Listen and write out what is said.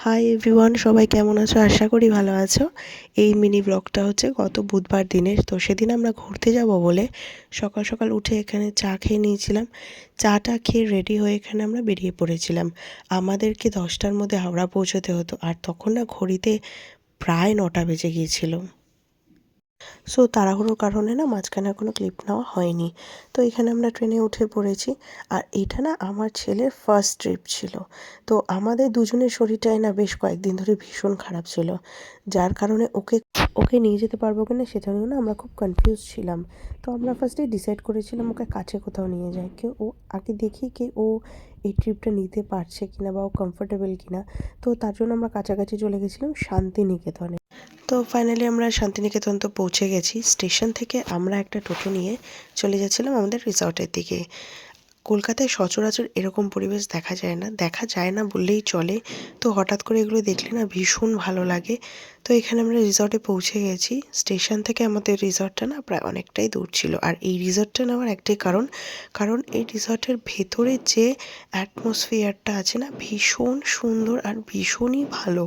Hi everyone, সবাই কেমন আছো? আশা করি ভালো আছো। এই মিনি ব্লগটা হচ্ছে গত বুধবার দিনের। তো সেদিন আমরা ঘুরতে যাব বলে সকাল সকাল উঠে এখানে চা খেয়ে নিয়েছিলাম। চাটা খেয়ে রেডি হয়ে এখানে আমরা বেরিয়ে পড়েছিলাম। আমাদেরকে 10টার মধ্যে হাওড়া পৌঁছতে হতো, আর তখন না ঘড়িতে প্রায় 9টা বেজে গিয়েছিল। সো তাড়াহুড়োর কারণে না মাঝখানে কোনো ক্লিপ নেওয়া হয়নি। তো এখানে আমরা ট্রেনে উঠে পড়েছি। আর এটা না আমার ছেলের ফার্স্ট ট্রিপ ছিল। তো আমাদের দুজনের শরীরটাই না বেশ কয়েকদিন ধরে ভীষণ খারাপ ছিল, যার কারণে ওকে ওকে নিয়ে যেতে পারবো কিনা সেটা নিয়েও না আমরা খুব কনফিউজ ছিলাম। তো আমরা ফার্স্টে ডিসাইড করেছিলাম ওকে কাছে কোথাও নিয়ে যাই, ও আগে দেখি ও এই ট্রিপটা নিতে পারছে কিনা বা ও কমফোর্টেবল কিনা। তো তার জন্য আমরা কাছাকাছি চলে গেছিলাম শান্তিনিকেতনে। তো ফাইনালি আমরা শান্তিনিকেতন তো পৌঁছে গেছি। স্টেশন থেকে আমরা একটা টোটো নিয়ে চলে যাচ্ছিলাম আমাদের রিসর্টের দিকে। কলকাতায় সচরাচর এরকম পরিবেশ দেখা যায় না বললেই চলে। তো হঠাৎ করে এগুলো দেখলে না ভীষণ ভালো লাগে। তো এখানে আমরা রিসর্টে পৌঁছে গেছি। স্টেশন থেকে আমাদের রিসর্টটা না প্রায় অনেকটাই দূর ছিল। আর এই রিসর্টটা নেওয়ার একটাই কারণ এই রিসর্টের ভেতরে যে অ্যাটমসফিয়ারটা আছে না ভীষণ সুন্দর আর ভীষণই ভালো।